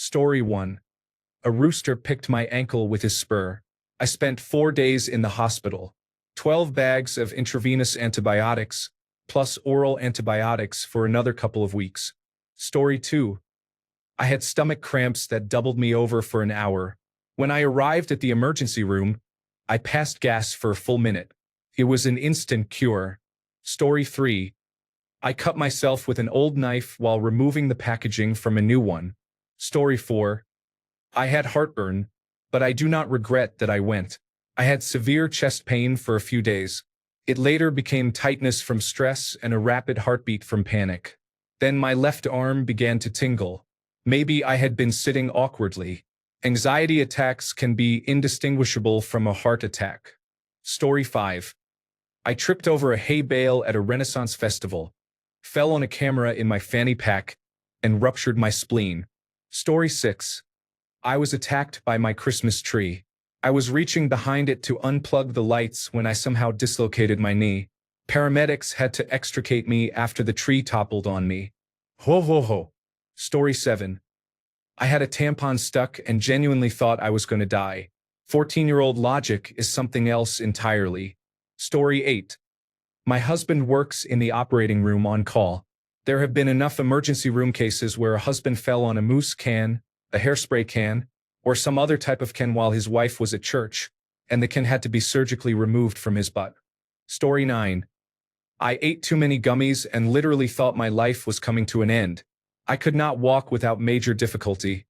Story 1. A rooster picked my ankle with his spur. I spent 4 days in the hospital. 12 bags of intravenous antibiotics, plus oral antibiotics for another couple of weeks. Story 2. I had stomach cramps that doubled me over for an hour. When I arrived at the emergency room, I passed gas for a full minute. It was an instant cure. Story 3. I cut myself with an old knife while removing the packaging from a new one. Story 4. I had heartburn, but I do not regret that I went. I had severe chest pain for a few days. It later became tightness from stress and a rapid heartbeat from panic. Then my left arm began to tingle. Maybe I had been sitting awkwardly. Anxiety attacks can be indistinguishable from a heart attack. Story 5. I tripped over a hay bale at a Renaissance festival, fell on a camera in my fanny pack, and ruptured my spleen. Story 6. I was attacked by my Christmas tree. I was reaching behind it to unplug the lights when I somehow dislocated my knee. Paramedics had to extricate me after the tree toppled on me. Ho ho ho. Story 7. I had a tampon stuck and genuinely thought I was going to die. 14-year-old logic is something else entirely. Story 8. My husband works in the operating room on call. There have been enough emergency room cases where a husband fell on a mousse can, a hairspray can, or some other type of can while his wife was at church, and the can had to be surgically removed from his butt. Story 9. I ate too many gummies and literally thought my life was coming to an end. I could not walk without major difficulty.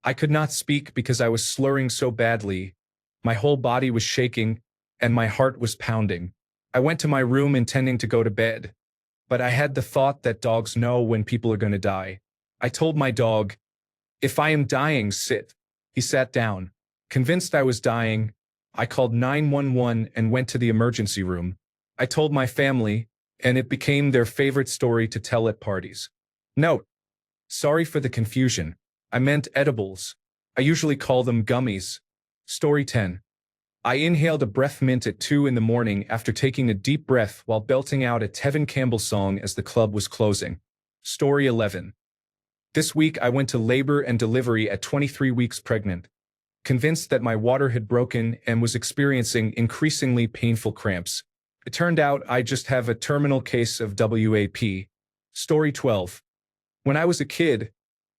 I could not speak because I was slurring so badly. My whole body was shaking, and my heart was pounding. I went to my room intending to go to bed, but I had the thought that dogs know when people are going to die. I told my dog, "If I am dying, sit." He sat down. Convinced I was dying, I called 911 and went to the emergency room. I told my family, and it became their favorite story to tell at parties. Note: sorry for the confusion. I meant edibles. I usually call them gummies. Story 10. I inhaled a breath mint at 2 in the morning after taking a deep breath while belting out a Tevin Campbell song as the club was closing. Story 11. This week I went to labor and delivery at 23 weeks pregnant, convinced that my water had broken and was experiencing increasingly painful cramps. It turned out I just have a terminal case of WAP. Story 12. When I was a kid,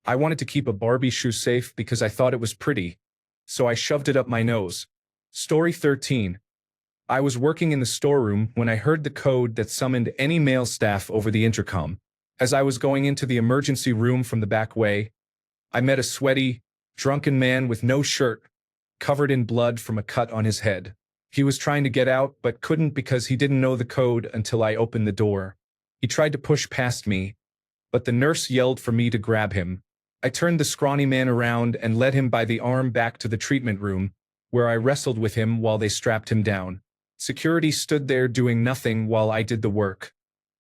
I wanted to keep a Barbie shoe safe because I thought it was pretty, so I shoved it up my nose. Story 13. I was working in the storeroom when I heard the code that summoned any male staff over the intercom. As I was going into the emergency room from the back way, I met a sweaty, drunken man with no shirt, covered in blood from a cut on his head. He was trying to get out but couldn't because he didn't know the code until I opened the door. He tried to push past me, but the nurse yelled for me to grab him. I turned the scrawny man around and led him by the arm back to the treatment room, where I wrestled with him while they strapped him down. Security stood there doing nothing while I did the work.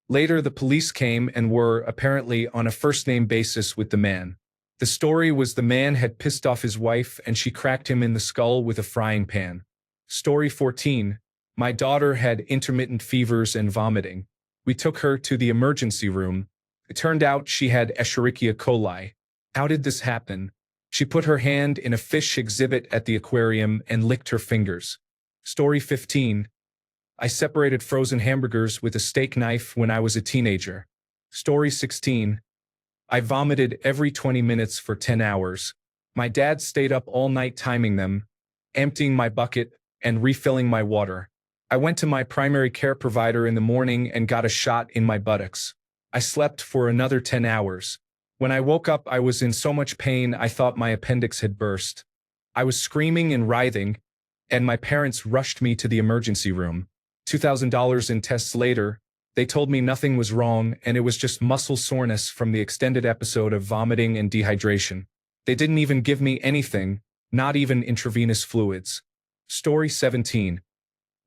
Later, the police came and were, apparently, on a first-name basis with the man. The story was the man had pissed off his wife and she cracked him in the skull with a frying pan. Story 14. My daughter had intermittent fevers and vomiting. We took her to the emergency room. It turned out she had Escherichia coli. How did this happen? She put her hand in a fish exhibit at the aquarium and licked her fingers. Story 15. I separated frozen hamburgers with a steak knife when I was a teenager. Story 16. I vomited every 20 minutes for 10 hours. My dad stayed up all night timing them, emptying my bucket, and refilling my water. I went to my primary care provider in the morning and got a shot in my buttocks. I slept for another 10 hours. When I woke up, I was in so much pain I thought my appendix had burst. I was screaming and writhing, and my parents rushed me to the emergency room. $2,000 in tests later, they told me nothing was wrong and it was just muscle soreness from the extended episode of vomiting and dehydration. They didn't even give me anything, not even intravenous fluids. Story 17.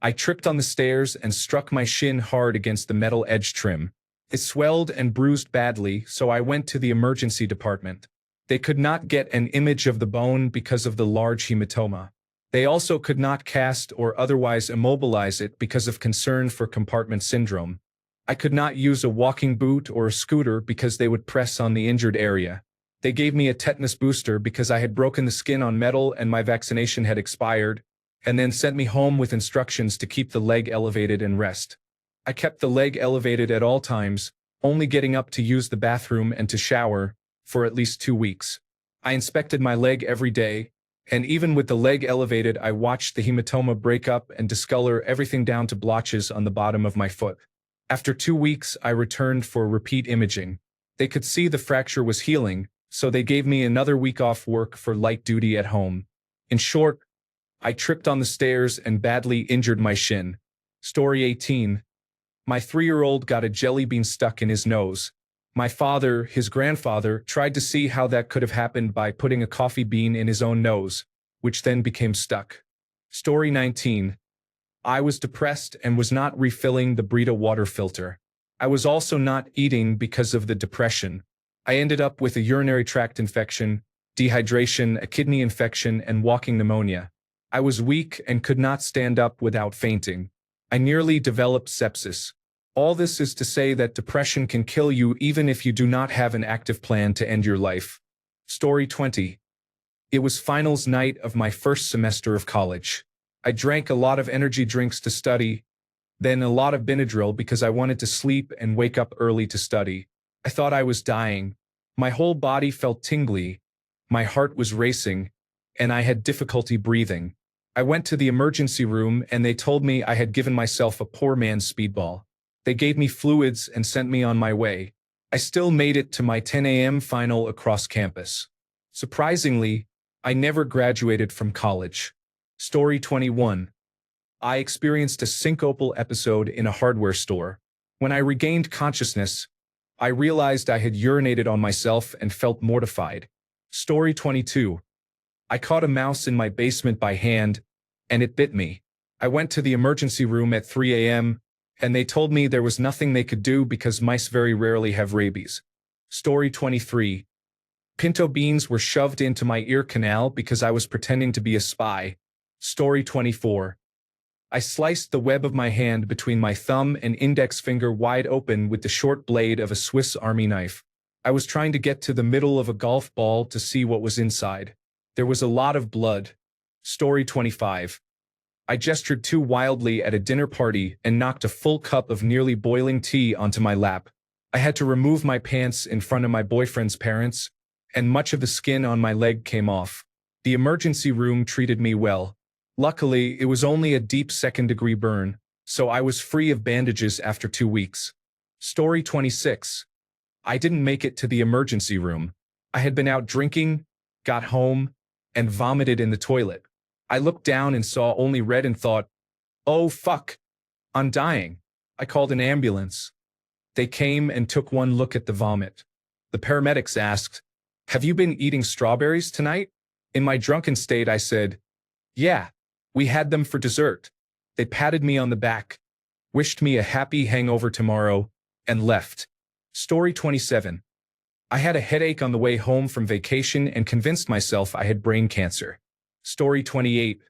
I tripped on the stairs and struck my shin hard against the metal edge trim. It swelled and bruised badly, so I went to the emergency department. They could not get an image of the bone because of the large hematoma. They also could not cast or otherwise immobilize it because of concern for compartment syndrome. I could not use a walking boot or a scooter because they would press on the injured area. They gave me a tetanus booster because I had broken the skin on metal and my vaccination had expired, and then sent me home with instructions to keep the leg elevated and rest. I kept the leg elevated at all times, only getting up to use the bathroom and to shower, for at least 2 weeks. I inspected my leg every day, and even with the leg elevated, I watched the hematoma break up and discolor everything down to blotches on the bottom of my foot. After 2 weeks, I returned for repeat imaging. They could see the fracture was healing, so they gave me another week off work for light duty at home. In short, I tripped on the stairs and badly injured my shin. Story 18. My 3-year-old got a jelly bean stuck in his nose. My father, his grandfather, tried to see how that could have happened by putting a coffee bean in his own nose, which then became stuck. Story 19. I was depressed and was not refilling the Brita water filter. I was also not eating because of the depression. I ended up with a urinary tract infection, dehydration, a kidney infection, and walking pneumonia. I was weak and could not stand up without fainting. I nearly developed sepsis. All this is to say that depression can kill you even if you do not have an active plan to end your life. Story 20. It was finals night of my first semester of college. I drank a lot of energy drinks to study, then a lot of Benadryl because I wanted to sleep and wake up early to study. I thought I was dying. My whole body felt tingly, my heart was racing, and I had difficulty breathing. I went to the emergency room and they told me I had given myself a poor man's speedball. They gave me fluids and sent me on my way. I still made it to my 10 a.m. final across campus. Surprisingly, I never graduated from college. Story 21. I experienced a syncopal episode in a hardware store. When I regained consciousness, I realized I had urinated on myself and felt mortified. Story 22. I caught a mouse in my basement by hand, and it bit me. I went to the emergency room at 3 a.m., and they told me there was nothing they could do because mice very rarely have rabies. Story 23. Pinto beans were shoved into my ear canal because I was pretending to be a spy. Story 24. I sliced the web of my hand between my thumb and index finger wide open with the short blade of a Swiss Army knife. I was trying to get to the middle of a golf ball to see what was inside. There was a lot of blood. Story 25. I gestured too wildly at a dinner party and knocked a full cup of nearly boiling tea onto my lap. I had to remove my pants in front of my boyfriend's parents, and much of the skin on my leg came off. The emergency room treated me well. Luckily, it was only a deep second-degree burn, so I was free of bandages after 2 weeks. Story 26. I didn't make it to the emergency room. I had been out drinking, got home, and vomited in the toilet. I looked down and saw only red and thought, oh fuck, I'm dying. I called an ambulance. They came and took one look at the vomit. The paramedics asked, have you been eating strawberries tonight? In my drunken state, I said, yeah, we had them for dessert. They patted me on the back, wished me a happy hangover tomorrow, and left. Story 27. I had a headache on the way home from vacation and convinced myself I had brain cancer. Story 28.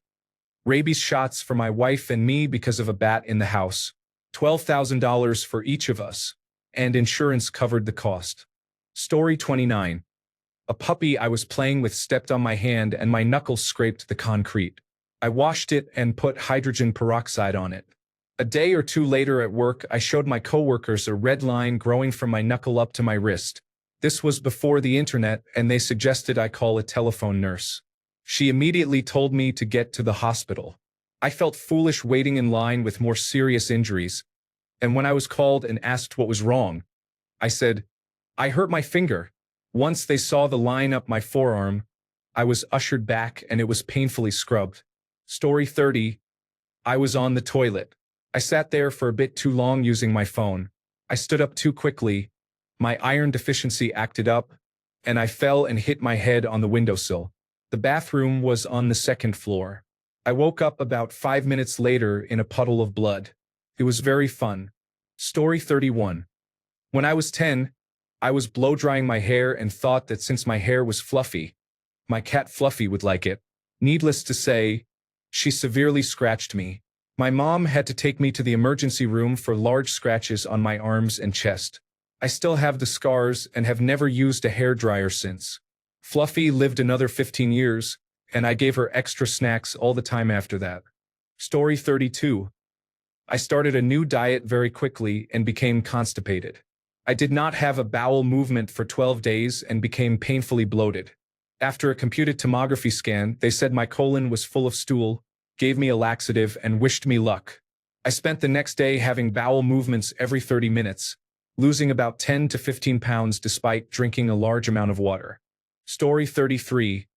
Rabies shots for my wife and me because of a bat in the house. $12,000 for each of us, and insurance covered the cost. Story 29. A puppy I was playing with stepped on my hand and my knuckles scraped the concrete. I washed it and put hydrogen peroxide on it. A day or two later at work, I showed my coworkers a red line growing from my knuckle up to my wrist. This was before the internet, and they suggested I call a telephone nurse. She immediately told me to get to the hospital. I felt foolish waiting in line with more serious injuries, and when I was called and asked what was wrong, I said, I hurt my finger. Once they saw the line up my forearm, I was ushered back and it was painfully scrubbed. Story 30. I was on the toilet. I sat there for a bit too long using my phone. I stood up too quickly. My iron deficiency acted up, and I fell and hit my head on the windowsill. The bathroom was on the second floor. I woke up about 5 minutes later in a puddle of blood. It was very fun. Story 31. When I was 10, I was blow-drying my hair and thought that since my hair was fluffy, my cat Fluffy would like it. Needless to say, she severely scratched me. My mom had to take me to the emergency room for large scratches on my arms and chest. I still have the scars and have never used a hairdryer since. Fluffy lived another 15 years, and I gave her extra snacks all the time after that. Story 32. I started a new diet very quickly and became constipated. I did not have a bowel movement for 12 days and became painfully bloated. After a computed tomography scan, they said my colon was full of stool, gave me a laxative, and wished me luck. I spent the next day having bowel movements every 30 minutes, losing about 10 to 15 pounds despite drinking a large amount of water. Story 33.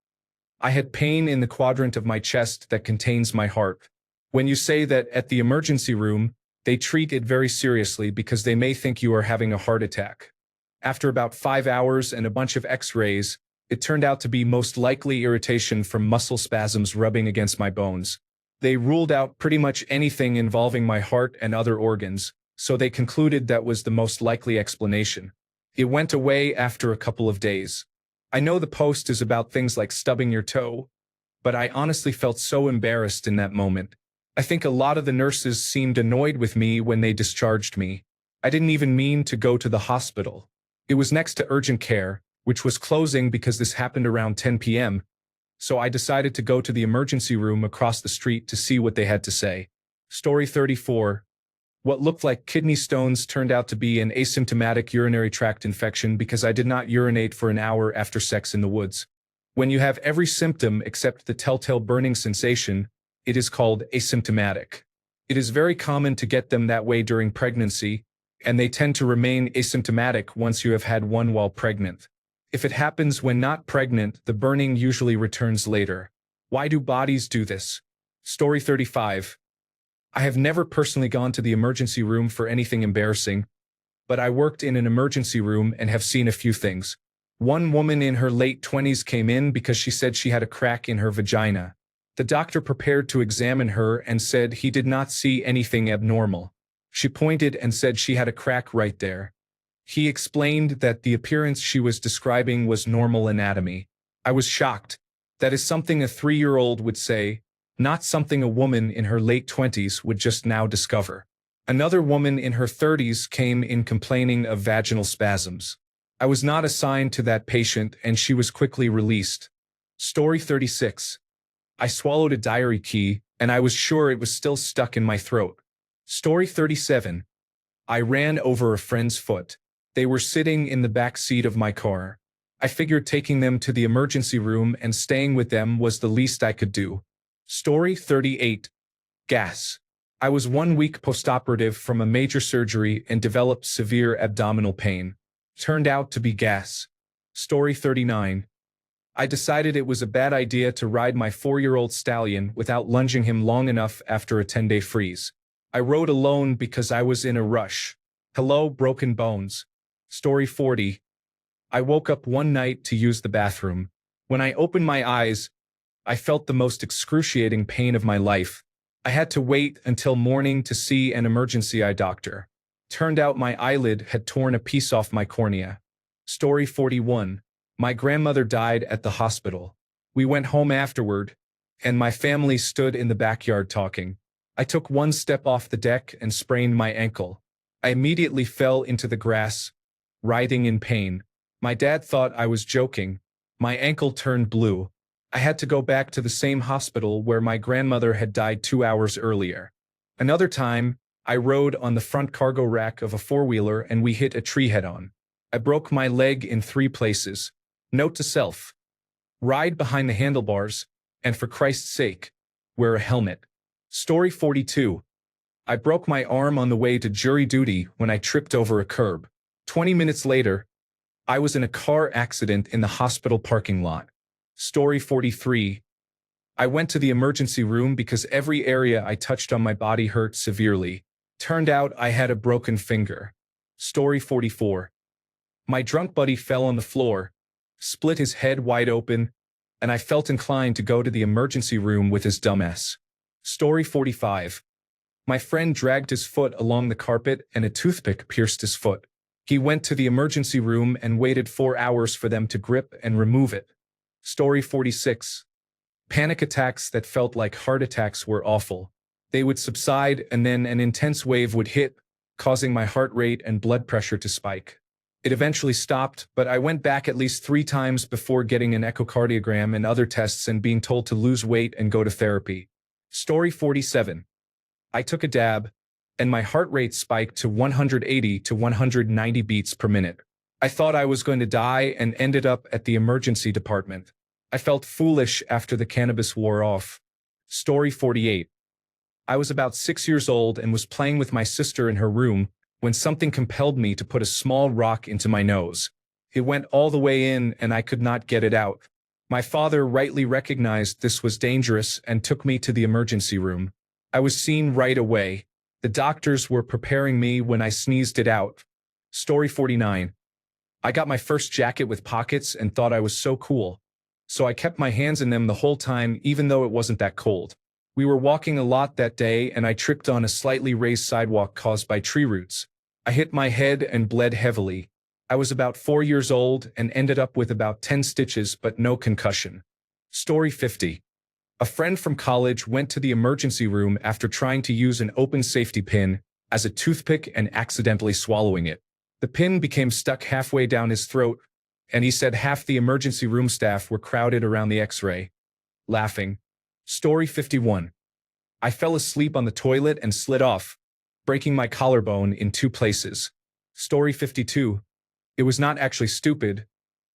I had pain in the quadrant of my chest that contains my heart. When you say that at the emergency room, they treat it very seriously because they may think you are having a heart attack. After about 5 hours and a bunch of x-rays, it turned out to be most likely irritation from muscle spasms rubbing against my bones. They ruled out pretty much anything involving my heart and other organs, so they concluded that was the most likely explanation. It went away after a couple of days. I know the post is about things like stubbing your toe, but I honestly felt so embarrassed in that moment. I think a lot of the nurses seemed annoyed with me when they discharged me. I didn't even mean to go to the hospital. It was next to urgent care, which was closing because this happened around 10 p.m., so I decided to go to the emergency room across the street to see what they had to say. Story 34. What looked like kidney stones turned out to be an asymptomatic urinary tract infection because I did not urinate for an hour after sex in the woods. When you have every symptom except the telltale burning sensation, it is called asymptomatic. It is very common to get them that way during pregnancy, and they tend to remain asymptomatic once you have had one while pregnant. If it happens when not pregnant, the burning usually returns later. Why do bodies do this? Story 35. I have never personally gone to the emergency room for anything embarrassing, but I worked in an emergency room and have seen a few things. One woman in her late 20s came in because she said she had a crack in her vagina. The doctor prepared to examine her and said he did not see anything abnormal. She pointed and said she had a crack right there. He explained that the appearance she was describing was normal anatomy. I was shocked. That is something a 3-year-old would say, not something a woman in her late 20s would just now discover. Another woman in her 30s came in complaining of vaginal spasms. I was not assigned to that patient and she was quickly released. Story 36. I swallowed a diary key, and I was sure it was still stuck in my throat. Story 37. I ran over a friend's foot. They were sitting in the back seat of my car. I figured taking them to the emergency room and staying with them was the least I could do. Story 38. Gas. I was 1 week postoperative from a major surgery and developed severe abdominal pain. Turned out to be gas. Story 39. I decided it was a bad idea to ride my 4-year-old stallion without lunging him long enough after a 10-day freeze. I rode alone because I was in a rush. Hello, broken bones. Story 40. I woke up one night to use the bathroom. When I opened my eyes, I felt the most excruciating pain of my life. I had to wait until morning to see an emergency eye doctor. Turned out my eyelid had torn a piece off my cornea. Story 41. My grandmother died at the hospital. We went home afterward, and my family stood in the backyard talking. I took one step off the deck and sprained my ankle. I immediately fell into the grass, writhing in pain. My dad thought I was joking. My ankle turned blue. I had to go back to the same hospital where my grandmother had died 2 hours earlier. Another time, I rode on the front cargo rack of a four-wheeler and we hit a tree head-on. I broke my leg in 3 places. Note to self: ride behind the handlebars, and for Christ's sake, wear a helmet. Story 42. I broke my arm on the way to jury duty when I tripped over a curb. 20 minutes later, I was in a car accident in the hospital parking lot. Story 43. I went to the emergency room because every area I touched on my body hurt severely. Turned out I had a broken finger. Story 44. My drunk buddy fell on the floor, split his head wide open, and I felt inclined to go to the emergency room with his dumbass. Story 45. My friend dragged his foot along the carpet and a toothpick pierced his foot. He went to the emergency room and waited 4 hours for them to grip and remove it. Story 46. Panic attacks that felt like heart attacks were awful. They would subside and then an intense wave would hit, causing my heart rate and blood pressure to spike. It eventually stopped, but I went back at least 3 times before getting an echocardiogram and other tests and being told to lose weight and go to therapy. Story 47. I took a dab, and my heart rate spiked to 180 to 190 beats per minute. I thought I was going to die and ended up at the emergency department. I felt foolish after the cannabis wore off. Story 48. I was about 6 years old and was playing with my sister in her room when something compelled me to put a small rock into my nose. It went all the way in and I could not get it out. My father rightly recognized this was dangerous and took me to the emergency room. I was seen right away. The doctors were preparing me when I sneezed it out. Story 49. I got my first jacket with pockets and thought I was so cool. So I kept my hands in them the whole time even though it wasn't that cold. We were walking a lot that day and I tripped on a slightly raised sidewalk caused by tree roots. I hit my head and bled heavily. I was about 4 years old and ended up with about 10 stitches but no concussion. Story 50. A friend from college went to the emergency room after trying to use an open safety pin as a toothpick and accidentally swallowing it. The pin became stuck halfway down his throat, and he said half the emergency room staff were crowded around the X-ray, laughing. Story 51. I fell asleep on the toilet and slid off, breaking my collarbone in 2 places. Story 52. It was not actually stupid,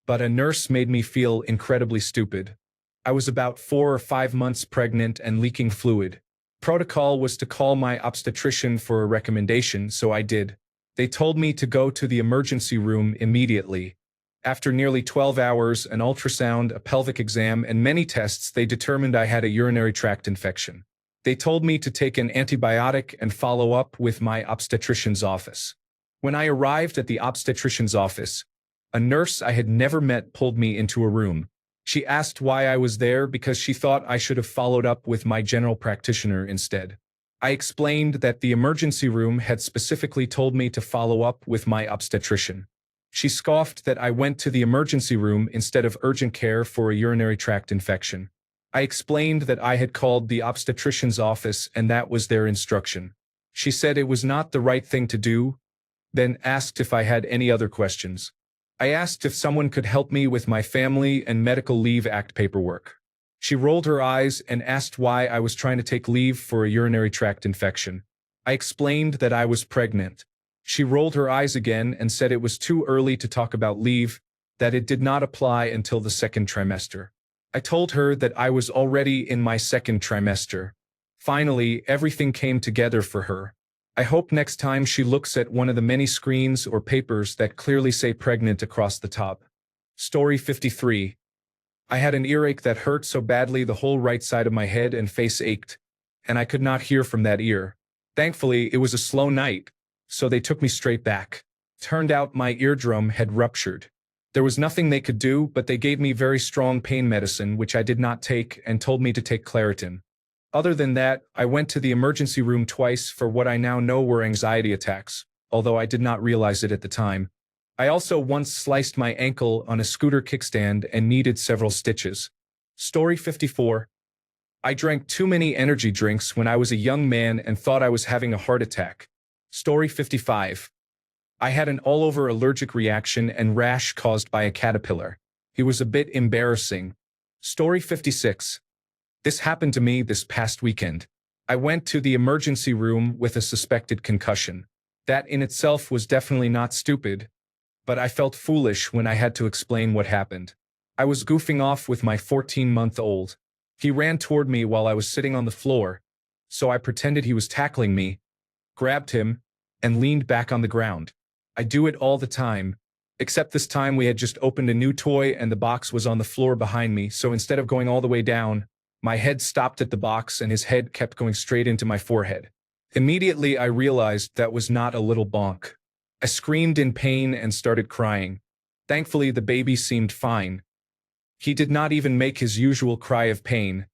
but a nurse made me feel incredibly stupid. I was about 4 or 5 months pregnant and leaking fluid. Protocol was to call my obstetrician for a recommendation, so I did. They told me to go to the emergency room immediately. After nearly 12 hours, an ultrasound, a pelvic exam, and many tests, they determined I had a urinary tract infection. They told me to take an antibiotic and follow up with my obstetrician's office. When I arrived at the obstetrician's office, a nurse I had never met pulled me into a room. She asked why I was there because she thought I should have followed up with my general practitioner instead. I explained that the emergency room had specifically told me to follow up with my obstetrician. She scoffed that I went to the emergency room instead of urgent care for a urinary tract infection. I explained that I had called the obstetrician's office and that was their instruction. She said it was not the right thing to do, then asked if I had any other questions. I asked if someone could help me with my Family and Medical Leave Act paperwork. She rolled her eyes and asked why I was trying to take leave for a urinary tract infection. I explained that I was pregnant. She rolled her eyes again and said it was too early to talk about leave, that it did not apply until the 2nd trimester. I told her that I was already in my 2nd trimester. Finally, everything came together for her. I hope next time she looks at one of the many screens or papers that clearly say pregnant across the top. Story 53. I had an earache that hurt so badly the whole right side of my head and face ached, and I could not hear from that ear. Thankfully, it was a slow night, so they took me straight back. Turned out my eardrum had ruptured. There was nothing they could do, but they gave me very strong pain medicine, which I did not take, and told me to take Claritin. Other than that, I went to the emergency room twice for what I now know were anxiety attacks, although I did not realize it at the time. I also once sliced my ankle on a scooter kickstand and needed several stitches. Story 54. I drank too many energy drinks when I was a young man and thought I was having a heart attack. Story 55. I had an all-over allergic reaction and rash caused by a caterpillar. It was a bit embarrassing. Story 56. This happened to me this past weekend. I went to the emergency room with a suspected concussion. That in itself was definitely not stupid, but I felt foolish when I had to explain what happened. I was goofing off with my 14-month-old. He ran toward me while I was sitting on the floor, so I pretended he was tackling me, grabbed him, and leaned back on the ground. I do it all the time, except this time we had just opened a new toy and the box was on the floor behind me, so instead of going all the way down, my head stopped at the box and his head kept going straight into my forehead. Immediately I realized that was not a little bonk. I screamed in pain and started crying. Thankfully the baby seemed fine. He did not even make his usual cry of pain.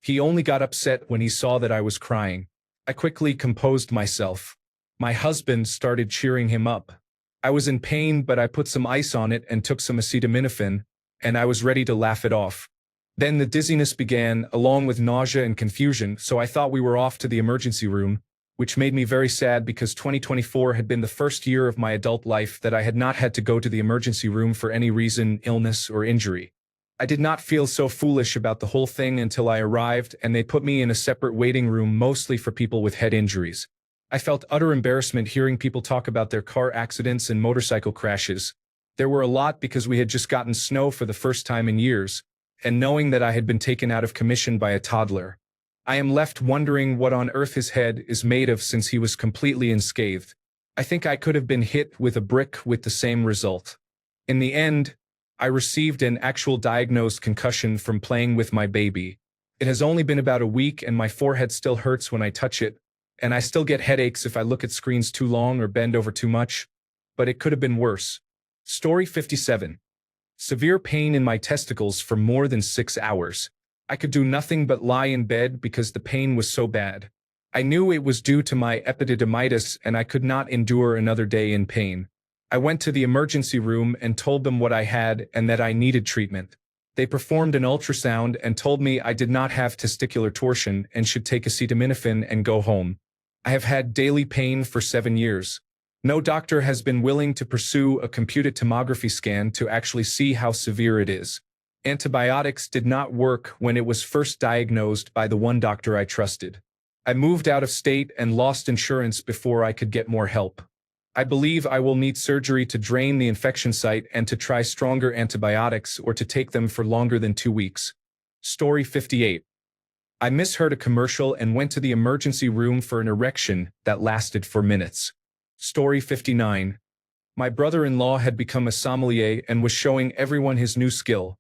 He only got upset when he saw that I was crying. I quickly composed myself. My husband started cheering him up. I was in pain, but I put some ice on it and took some acetaminophen, and I was ready to laugh it off. Then the dizziness began, along with nausea and confusion, so I thought we were off to the emergency room, which made me very sad because 2024 had been the first year of my adult life that I had not had to go to the emergency room for any reason, illness, or injury. I did not feel so foolish about the whole thing until I arrived and they put me in a separate waiting room mostly for people with head injuries. I felt utter embarrassment hearing people talk about their car accidents and motorcycle crashes. There were a lot because we had just gotten snow for the first time in years, and knowing that I had been taken out of commission by a toddler. I am left wondering what on earth his head is made of since he was completely unscathed. I think I could have been hit with a brick with the same result. In the end, I received an actual diagnosed concussion from playing with my baby. It has only been about a week and my forehead still hurts when I touch it, and I still get headaches if I look at screens too long or bend over too much, but it could have been worse. Story 57. Severe pain in my testicles for more than 6 hours. I could do nothing but lie in bed because the pain was so bad. I knew it was due to my epididymitis and I could not endure another day in pain. I went to the emergency room and told them what I had and that I needed treatment. They performed an ultrasound and told me I did not have testicular torsion and should take acetaminophen and go home. I have had daily pain for 7 years. No doctor has been willing to pursue a computed tomography scan to actually see how severe it is. Antibiotics did not work when it was first diagnosed by the one doctor I trusted. I moved out of state and lost insurance before I could get more help. I believe I will need surgery to drain the infection site and to try stronger antibiotics or to take them for longer than 2 weeks. Story 58. I misheard a commercial and went to the emergency room for an erection that lasted for minutes. Story 59. My brother-in-law had become a sommelier and was showing everyone his new skill,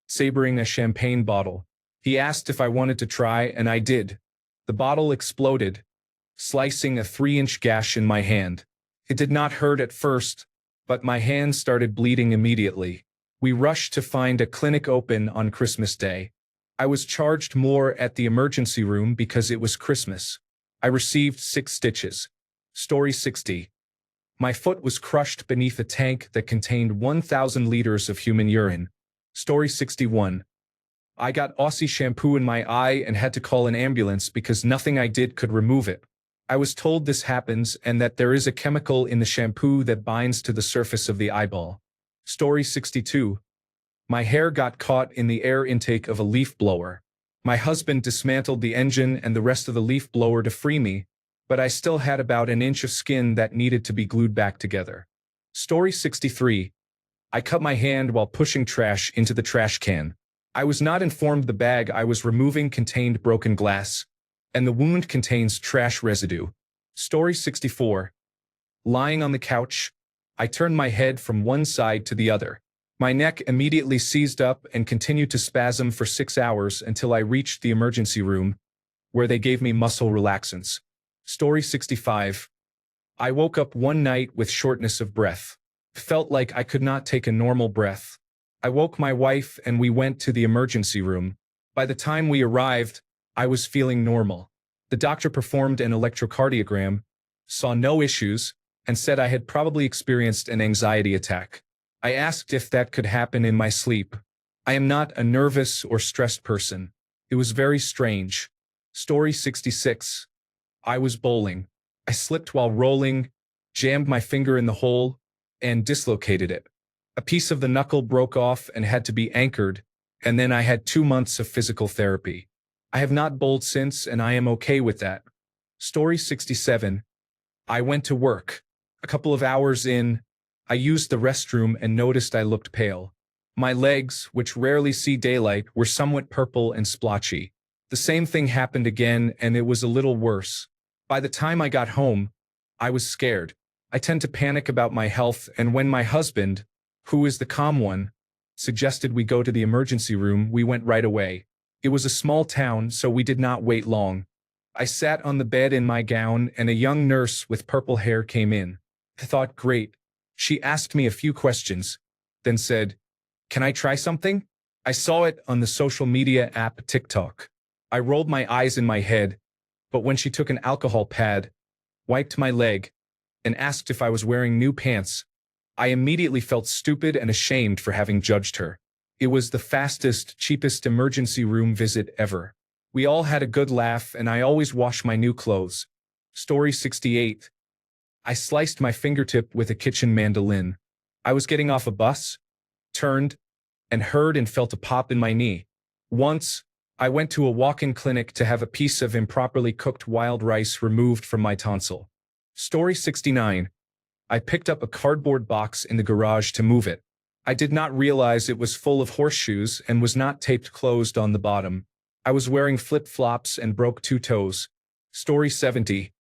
sabering a champagne bottle. He asked if I wanted to try, and I did. The bottle exploded, slicing a 3-inch gash in my hand. It did not hurt at first, but my hand started bleeding immediately. We rushed to find a clinic open on Christmas Day. I was charged more at the emergency room because it was Christmas. I received 6 stitches. Story 60. My foot was crushed beneath a tank that contained 1,000 liters of human urine. Story 61. I got Aussie shampoo in my eye and had to call an ambulance because nothing I did could remove it. I was told this happens and that there is a chemical in the shampoo that binds to the surface of the eyeball. Story 62. My hair got caught in the air intake of a leaf blower. My husband dismantled the engine and the rest of the leaf blower to free me, but I still had about an inch of skin that needed to be glued back together. Story 63. I cut my hand while pushing trash into the trash can. I was not informed the bag I was removing contained broken glass, and the wound contains trash residue. Story 64. Lying on the couch, I turned my head from one side to the other. My neck immediately seized up and continued to spasm for 6 hours until I reached the emergency room, where they gave me muscle relaxants. Story 65. I woke up one night with shortness of breath. Felt like I could not take a normal breath. I woke my wife and we went to the emergency room. By the time we arrived, I was feeling normal. The doctor performed an electrocardiogram, saw no issues, and said I had probably experienced an anxiety attack. I asked if that could happen in my sleep. I am not a nervous or stressed person. It was very strange. Story 66. I was bowling. I slipped while rolling, jammed my finger in the hole, and dislocated it. A piece of the knuckle broke off and had to be anchored, and then I had 2 months of physical therapy. I have not bowled since, and I am okay with that. Story 67. I went to work. A couple of hours in, I used the restroom and noticed I looked pale. My legs, which rarely see daylight, were somewhat purple and splotchy. The same thing happened again, and it was a little worse. By the time I got home, I was scared. I tend to panic about my health, and when my husband, who is the calm one, suggested we go to the emergency room, we went right away. It was a small town, so we did not wait long. I sat on the bed in my gown, and a young nurse with purple hair came in. I thought, great. She asked me a few questions, then said, "Can I try something?" I saw it on the social media app TikTok. I rolled my eyes in my head, but when she took an alcohol pad, wiped my leg, and asked if I was wearing new pants, I immediately felt stupid and ashamed for having judged her. It was the fastest, cheapest emergency room visit ever. We all had a good laugh, and I always wash my new clothes. Story 68. I sliced my fingertip with a kitchen mandolin. I was getting off a bus, turned, and heard and felt a pop in my knee. Once, I went to a walk-in clinic to have a piece of improperly cooked wild rice removed from my tonsil. Story 69. I picked up a cardboard box in the garage to move it. I did not realize it was full of horseshoes and was not taped closed on the bottom. I was wearing flip-flops and broke 2 toes. Story 70.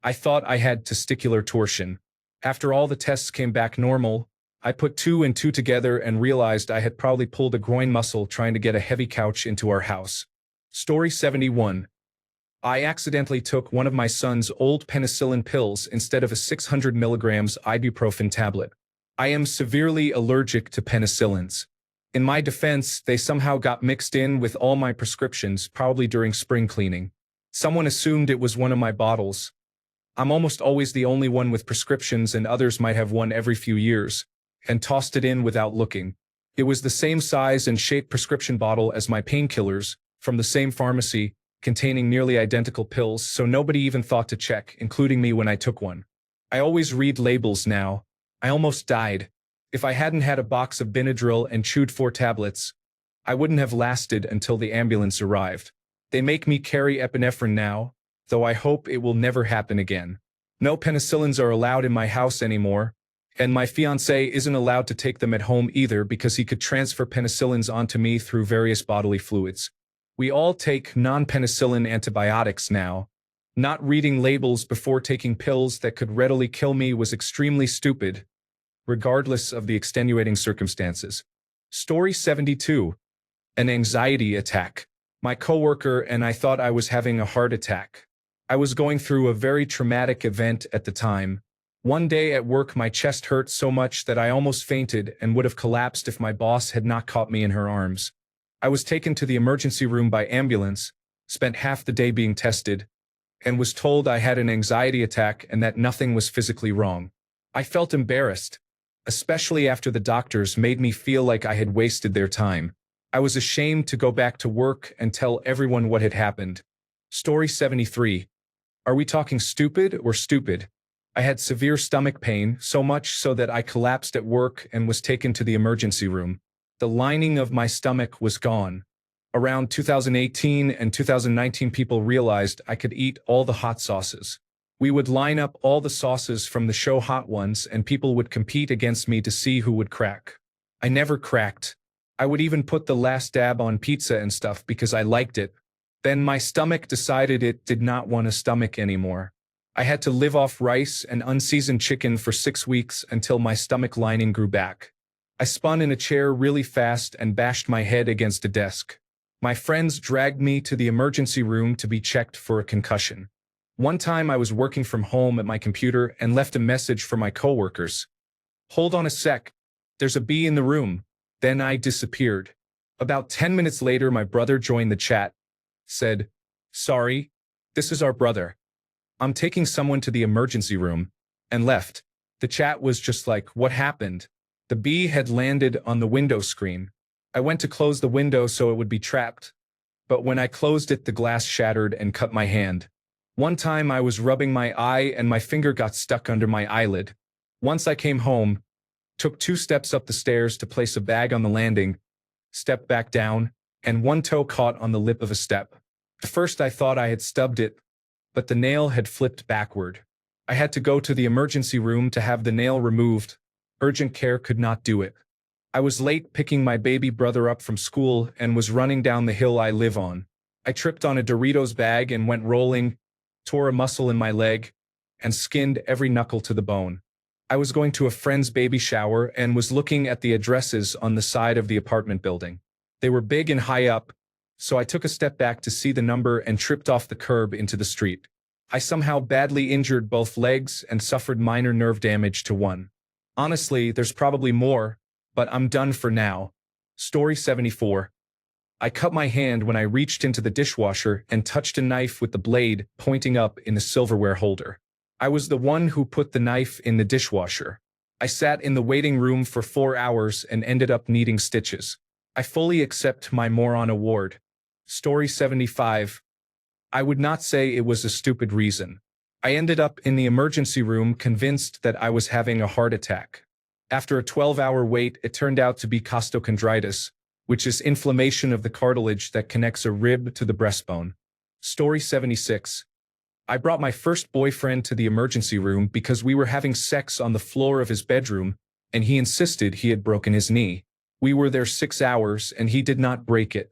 I thought I had testicular torsion. After all the tests came back normal, I put 2 and 2 together and realized I had probably pulled a groin muscle trying to get a heavy couch into our house. Story 71. I accidentally took one of my son's old penicillin pills instead of a 600 milligrams ibuprofen tablet. I am severely allergic to penicillins. In my defense, they somehow got mixed in with all my prescriptions, probably during spring cleaning. Someone assumed it was one of my bottles. I'm almost always the only one with prescriptions, and others might have one every few years, and tossed it in without looking. It was the same size and shape prescription bottle as my painkillers, from the same pharmacy, containing nearly identical pills, so nobody even thought to check, including me when I took one. I always read labels now. I almost died. If I hadn't had a box of Benadryl and chewed 4 tablets, I wouldn't have lasted until the ambulance arrived. They make me carry epinephrine now, though I hope it will never happen again. No penicillins are allowed in my house anymore, and my fiancé isn't allowed to take them at home either because he could transfer penicillins onto me through various bodily fluids. We all take non-penicillin antibiotics now. Not reading labels before taking pills that could readily kill me was extremely stupid, regardless of the extenuating circumstances. Story 72. An anxiety attack. My coworker and I thought I was having a heart attack. I was going through a very traumatic event at the time. One day at work, my chest hurt so much that I almost fainted and would have collapsed if my boss had not caught me in her arms. I was taken to the emergency room by ambulance, spent half the day being tested, and was told I had an anxiety attack and that nothing was physically wrong. I felt embarrassed, especially after the doctors made me feel like I had wasted their time. I was ashamed to go back to work and tell everyone what had happened. Story 73. Are we talking stupid or stupid? I had severe stomach pain, so much so that I collapsed at work and was taken to the emergency room. The lining of my stomach was gone. Around 2018 and 2019, people realized I could eat all the hot sauces. We would line up all the sauces from the show Hot Ones, and people would compete against me to see who would crack. I never cracked. I would even put the last dab on pizza and stuff because I liked it. Then my stomach decided it did not want a stomach anymore. I had to live off rice and unseasoned chicken for 6 weeks until my stomach lining grew back. I spun in a chair really fast and bashed my head against a desk. My friends dragged me to the emergency room to be checked for a concussion. One time I was working from home at my computer and left a message for my coworkers. Hold on a sec. There's a bee in the room. Then I disappeared. About 10 minutes later, my brother joined the chat, said, "Sorry, this is our brother. I'm taking someone to the emergency room," and left. The chat was just like, "What happened?" The bee had landed on the window screen. I went to close the window so it would be trapped, but when I closed it, the glass shattered and cut my hand. One time I was rubbing my eye and my finger got stuck under my eyelid. Once I came home, took 2 steps up the stairs to place a bag on the landing, stepped back down, and one toe caught on the lip of a step. At first I thought I had stubbed it, but the nail had flipped backward. I had to go to the emergency room to have the nail removed. Urgent care could not do it. I was late picking my baby brother up from school and was running down the hill I live on. I tripped on a Doritos bag and went rolling, tore a muscle in my leg, and skinned every knuckle to the bone. I was going to a friend's baby shower and was looking at the addresses on the side of the apartment building. They were big and high up, so I took a step back to see the number and tripped off the curb into the street. I somehow badly injured both legs and suffered minor nerve damage to one. Honestly, there's probably more, but I'm done for now. Story 74. I cut my hand when I reached into the dishwasher and touched a knife with the blade pointing up in the silverware holder. I was the one who put the knife in the dishwasher. I sat in the waiting room for 4 hours and ended up needing stitches. I fully accept my moron award. Story 75. I would not say it was a stupid reason. I ended up in the emergency room convinced that I was having a heart attack. After a 12-hour wait, it turned out to be costochondritis, which is inflammation of the cartilage that connects a rib to the breastbone. Story 76. I brought my first boyfriend to the emergency room because we were having sex on the floor of his bedroom, and he insisted he had broken his knee. We were there 6 hours, and he did not break it.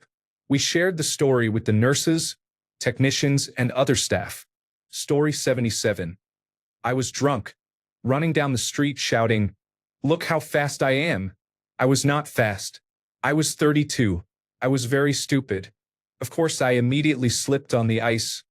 We shared the story with the nurses, technicians, and other staff. Story 77. I was drunk, running down the street shouting, "Look how fast I am." I was not fast. I was 32. I was very stupid. Of course, I immediately slipped on the ice.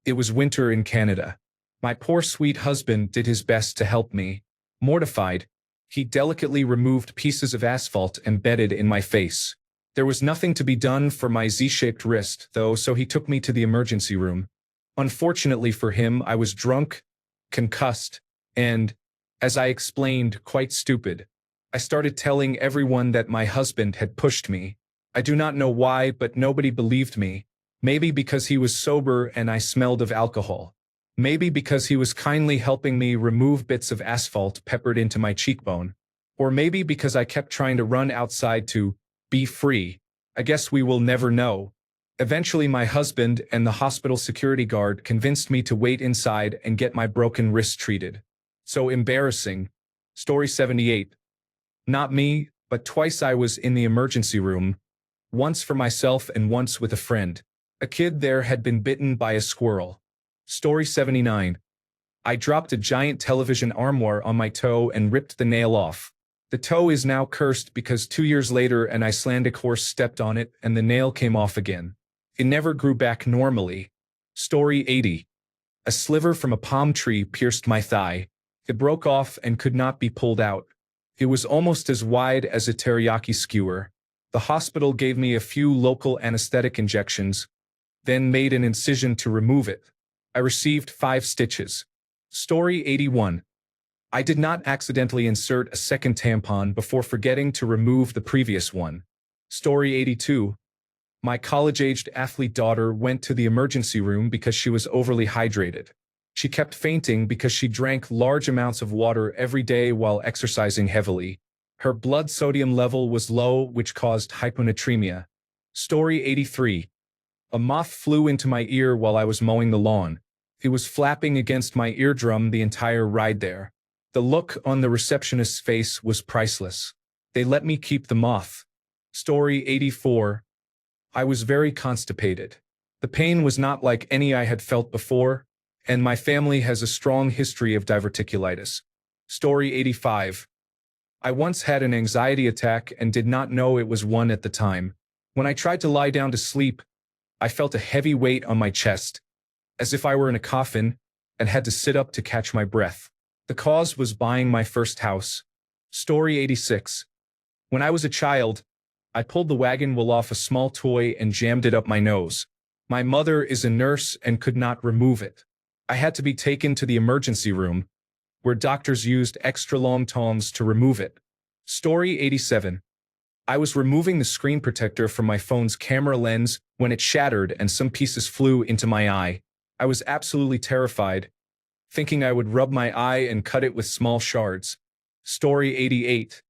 It was winter in Canada. My poor sweet husband did his best to help me. Mortified, he delicately removed pieces of asphalt embedded in my face. There was nothing to be done for my Z-shaped wrist, though, so he took me to the emergency room. Unfortunately for him, I was drunk, concussed, and, as I explained, quite stupid. I started telling everyone that my husband had pushed me. I do not know why, but nobody believed me. Maybe because he was sober and I smelled of alcohol. Maybe because he was kindly helping me remove bits of asphalt peppered into my cheekbone. Or maybe because I kept trying to run outside to be free. I guess we will never know. Eventually, my husband and the hospital security guard convinced me to wait inside and get my broken wrist treated. So embarrassing. Story 78. Not me, but twice I was in the emergency room. Once for myself and once with a friend. A kid there had been bitten by a squirrel. Story 79. I dropped a giant television armoire on my toe and ripped the nail off. The toe is now cursed because 2 years later an Icelandic horse stepped on it and the nail came off again. It never grew back normally. Story 80. A sliver from a palm tree pierced my thigh. It broke off and could not be pulled out. It was almost as wide as a teriyaki skewer. The hospital gave me a few local anesthetic injections, then made an incision to remove it. I received 5 stitches. Story 81. I did not accidentally insert a second tampon before forgetting to remove the previous one. Story 82. My college-aged athlete daughter went to the emergency room because she was overly hydrated. She kept fainting because she drank large amounts of water every day while exercising heavily. Her blood sodium level was low, which caused hyponatremia. Story 83. A moth flew into my ear while I was mowing the lawn. It was flapping against my eardrum the entire ride there. The look on the receptionist's face was priceless. They let me keep the moth. Story 84. I was very constipated. The pain was not like any I had felt before, and my family has a strong history of diverticulitis. Story 85. I once had an anxiety attack and did not know it was one at the time. When I tried to lie down to sleep, I felt a heavy weight on my chest, as if I were in a coffin, and had to sit up to catch my breath. The cause was buying my first house. Story 86. When I was a child, I pulled the wagon wheel off a small toy and jammed it up my nose. My mother is a nurse and could not remove it. I had to be taken to the emergency room, where doctors used extra long tongs to remove it. Story 87. I was removing the screen protector from my phone's camera lens when it shattered and some pieces flew into my eye. I was absolutely terrified, thinking I would rub my eye and cut it with small shards. Story 88.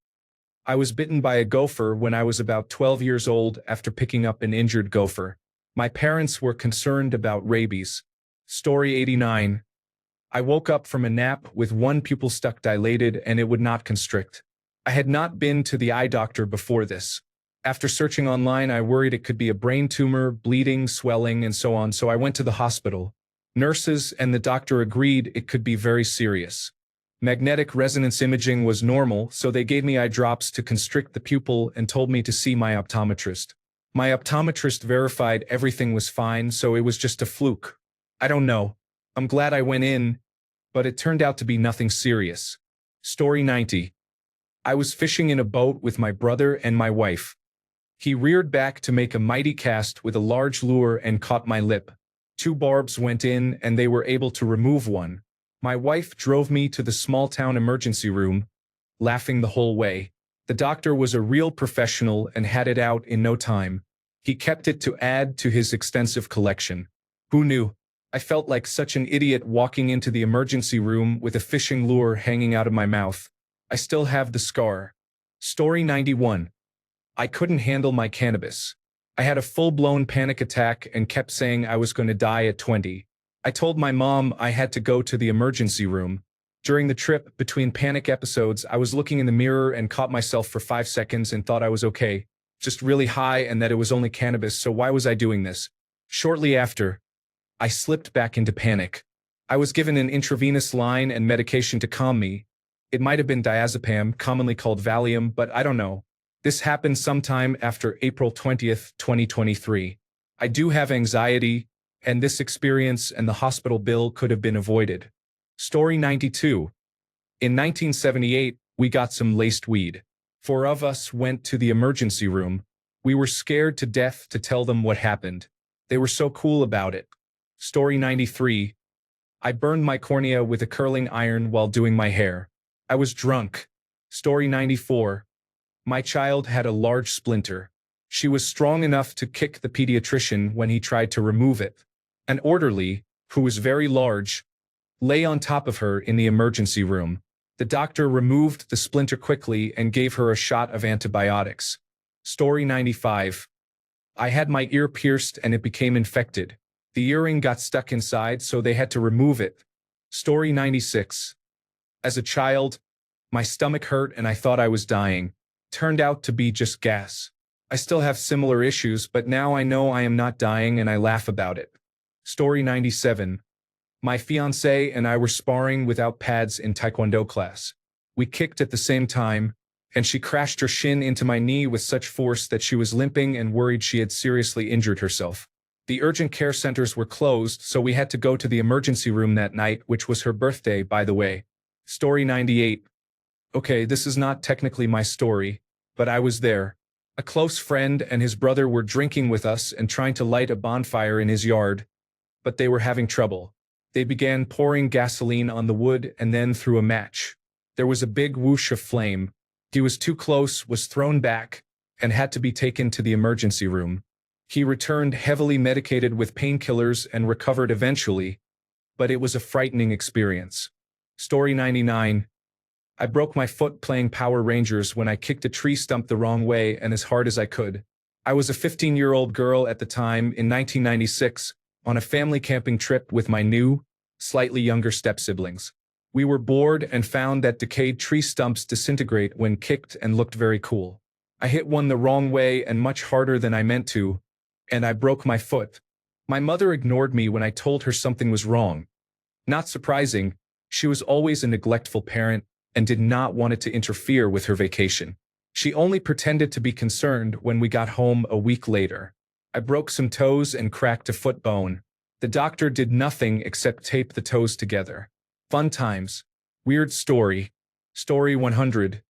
I was bitten by a gopher when I was about 12 years old after picking up an injured gopher. My parents were concerned about rabies. Story 89. I woke up from a nap with one pupil stuck dilated and it would not constrict. I had not been to the eye doctor before this. After searching online, I worried it could be a brain tumor, bleeding, swelling, and so on, so I went to the hospital. Nurses and the doctor agreed it could be very serious. Magnetic resonance imaging was normal, so they gave me eye drops to constrict the pupil and told me to see my optometrist. My optometrist verified everything was fine, so it was just a fluke. I don't know. I'm glad I went in, but it turned out to be nothing serious. Story 90. I was fishing in a boat with my brother and my wife. He reared back to make a mighty cast with a large lure and caught my lip. 2 barbs went in and they were able to remove one. My wife drove me to the small-town emergency room, laughing the whole way. The doctor was a real professional and had it out in no time. He kept it to add to his extensive collection. Who knew? I felt like such an idiot walking into the emergency room with a fishing lure hanging out of my mouth. I still have the scar. Story 91. I couldn't handle my cannabis. I had a full-blown panic attack and kept saying I was going to die at 20. I told my mom I had to go to the emergency room. During the trip between panic episodes, I was looking in the mirror and caught myself for 5 seconds and thought I was okay, just really high and that it was only cannabis, so why was I doing this? Shortly after, I slipped back into panic. I was given an intravenous line and medication to calm me. It might have been diazepam, commonly called Valium, but I don't know. This happened sometime after April 20th, 2023. I do have anxiety, and this experience and the hospital bill could have been avoided. Story 92. In 1978, we got some laced weed. 4 of us went to the emergency room. We were scared to death to tell them what happened. They were so cool about it. Story 93. I burned my cornea with a curling iron while doing my hair. I was drunk. Story 94. My child had a large splinter. She was strong enough to kick the pediatrician when he tried to remove it. An orderly, who was very large, lay on top of her in the emergency room. The doctor removed the splinter quickly and gave her a shot of antibiotics. Story 95. I had my ear pierced and it became infected. The earring got stuck inside, so they had to remove it. Story 96. As a child, my stomach hurt and I thought I was dying. Turned out to be just gas. I still have similar issues, but now I know I am not dying and I laugh about it. Story 97. My fiancé and I were sparring without pads in Taekwondo class. We kicked at the same time, and she crashed her shin into my knee with such force that she was limping and worried she had seriously injured herself. The urgent care centers were closed, so we had to go to the emergency room that night, which was her birthday, by the way. Story 98. Okay, this is not technically my story, but I was there. A close friend and his brother were drinking with us and trying to light a bonfire in his yard, but they were having trouble. They began pouring gasoline on the wood and then threw a match. There was a big whoosh of flame. He was too close, was thrown back, and had to be taken to the emergency room. He returned heavily medicated with painkillers and recovered eventually, but it was a frightening experience. Story 99. I broke my foot playing Power Rangers when I kicked a tree stump the wrong way and as hard as I could. I was a 15-year-old girl at the time in 1996 on a family camping trip with my new, slightly younger step-siblings. We were bored and found that decayed tree stumps disintegrate when kicked and looked very cool. I hit one the wrong way and much harder than I meant to, and I broke my foot. My mother ignored me when I told her something was wrong. Not surprising, she was always a neglectful parent and did not want it to interfere with her vacation. She only pretended to be concerned when we got home a week later. I broke some toes and cracked a foot bone. The doctor did nothing except tape the toes together. Fun times. Weird story. Story 100.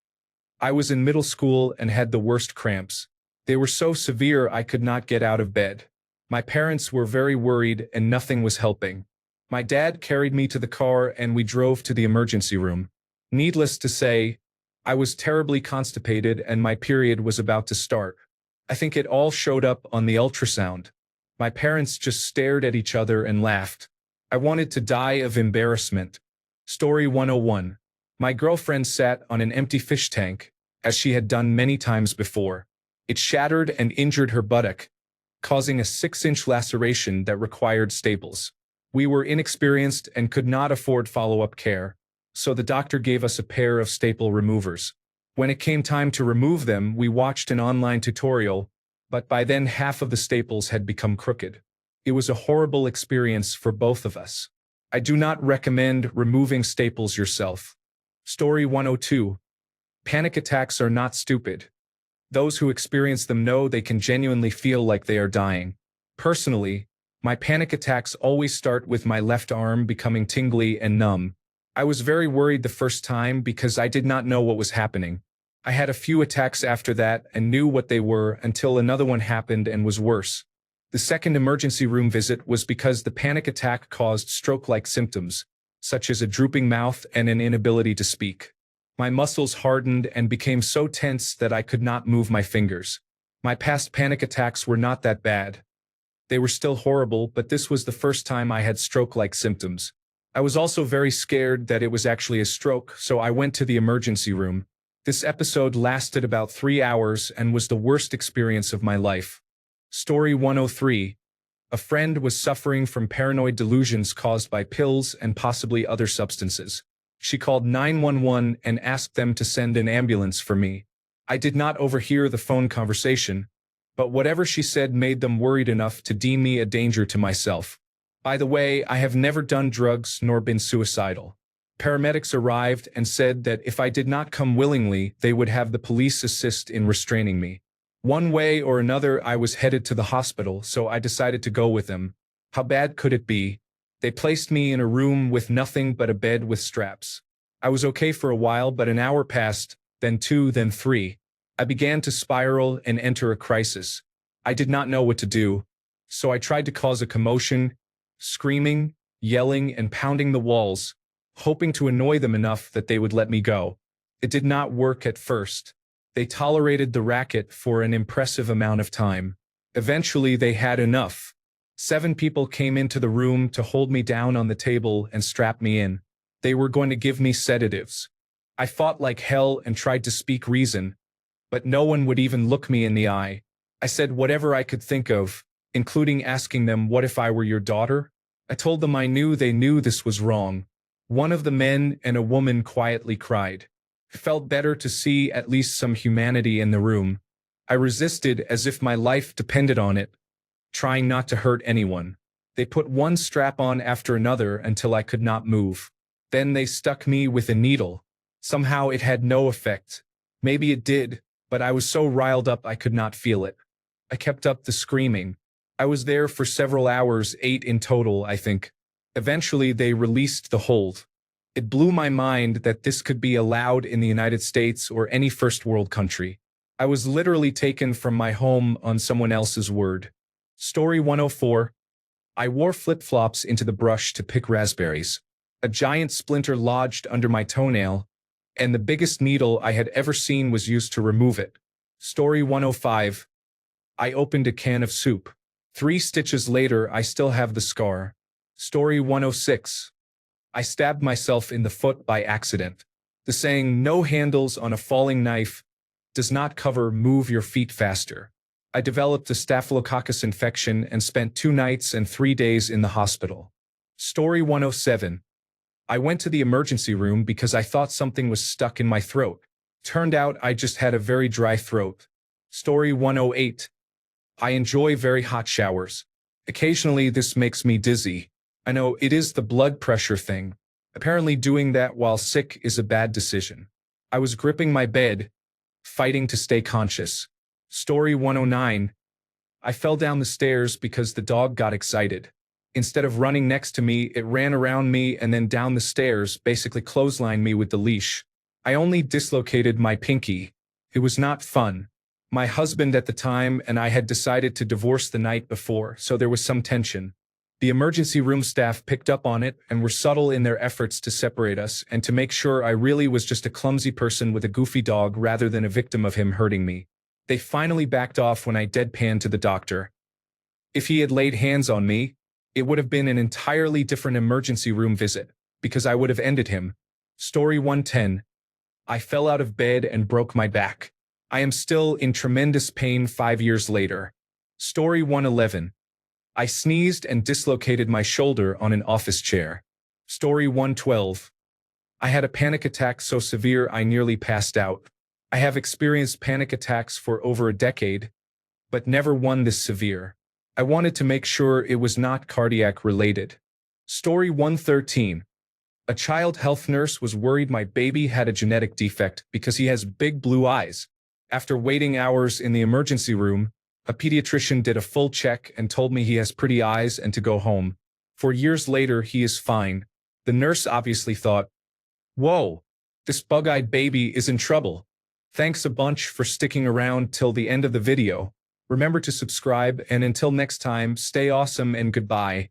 I was in middle school and had the worst cramps. They were so severe I could not get out of bed. My parents were very worried and nothing was helping. My dad carried me to the car and we drove to the emergency room. Needless to say, I was terribly constipated and my period was about to start. I think it all showed up on the ultrasound. My parents just stared at each other and laughed. I wanted to die of embarrassment. Story 101. My girlfriend sat on an empty fish tank, as she had done many times before. It shattered and injured her buttock, causing a 6-inch laceration that required staples. We were inexperienced and could not afford follow-up care, so the doctor gave us a pair of staple removers. When it came time to remove them, we watched an online tutorial, but by then half of the staples had become crooked. It was a horrible experience for both of us. I do not recommend removing staples yourself. Story 102. Panic attacks are not stupid. Those who experience them know they can genuinely feel like they are dying. Personally, my panic attacks always start with my left arm becoming tingly and numb. I was very worried the first time because I did not know what was happening. I had a few attacks after that and knew what they were until another one happened and was worse. The second emergency room visit was because the panic attack caused stroke-like symptoms, such as a drooping mouth and an inability to speak. My muscles hardened and became so tense that I could not move my fingers. My past panic attacks were not that bad. They were still horrible, but this was the first time I had stroke-like symptoms. I was also very scared that it was actually a stroke, so I went to the emergency room. This episode lasted about 3 hours and was the worst experience of my life. Story 103. A friend was suffering from paranoid delusions caused by pills and possibly other substances. She called 911 and asked them to send an ambulance for me. I did not overhear the phone conversation, but whatever she said made them worried enough to deem me a danger to myself. By the way, I have never done drugs nor been suicidal. Paramedics arrived and said that if I did not come willingly, they would have the police assist in restraining me. One way or another, I was headed to the hospital, so I decided to go with them. How bad could it be? They placed me in a room with nothing but a bed with straps. I was okay for a while, but an hour passed, then 2, then 3. I began to spiral and enter a crisis. I did not know what to do, so I tried to cause a commotion, screaming, yelling, and pounding the walls, hoping to annoy them enough that they would let me go. It did not work at first. They tolerated the racket for an impressive amount of time. Eventually, they had enough. 7 people came into the room to hold me down on the table and strap me in. They were going to give me sedatives. I fought like hell and tried to speak reason, but no one would even look me in the eye. I said whatever I could think of, including asking them what if I were your daughter? I told them I knew they knew this was wrong. One of the men and a woman quietly cried. It felt better to see at least some humanity in the room. I resisted as if my life depended on it, trying not to hurt anyone. They put one strap on after another until I could not move. Then they stuck me with a needle. Somehow it had no effect. Maybe it did, but I was so riled up I could not feel it. I kept up the screaming. I was there for several hours, 8 in total, I think. Eventually they released the hold. It blew my mind that this could be allowed in the United States or any first world country. I was literally taken from my home on someone else's word. Story 104. I wore flip-flops into the brush to pick raspberries. A giant splinter lodged under my toenail, and the biggest needle I had ever seen was used to remove it. Story 105. I opened a can of soup. 3 stitches later, I still have the scar. Story 106. I stabbed myself in the foot by accident. The saying, "no handles on a falling knife," does not cover "move your feet faster." I developed a staphylococcus infection and spent 2 nights and 3 days in the hospital. Story 107. I went to the emergency room because I thought something was stuck in my throat. Turned out I just had a very dry throat. Story 108. I enjoy very hot showers. Occasionally this makes me dizzy. I know it is the blood pressure thing. Apparently doing that while sick is a bad decision. I was gripping my bed, fighting to stay conscious. Story 109. I fell down the stairs because the dog got excited. Instead of running next to me, it ran around me and then down the stairs, basically clotheslined me with the leash. I only dislocated my pinky. It was not fun. My husband at the time and I had decided to divorce the night before, so there was some tension. The emergency room staff picked up on it and were subtle in their efforts to separate us and to make sure I really was just a clumsy person with a goofy dog rather than a victim of him hurting me. They finally backed off when I deadpanned to the doctor. If he had laid hands on me, it would have been an entirely different emergency room visit, because I would have ended him. Story 110. I fell out of bed and broke my back. I am still in tremendous pain 5 years later. Story 111. I sneezed and dislocated my shoulder on an office chair. Story 112. I had a panic attack so severe I nearly passed out. I have experienced panic attacks for over a decade, but never one this severe. I wanted to make sure it was not cardiac related. Story 113. A child health nurse was worried my baby had a genetic defect because he has big blue eyes. After waiting hours in the emergency room, a pediatrician did a full check and told me he has pretty eyes and to go home. 4 years later, he is fine. The nurse obviously thought, "Whoa, this bug-eyed baby is in trouble." Thanks a bunch for sticking around till the end of the video. Remember to subscribe, and until next time, stay awesome and goodbye.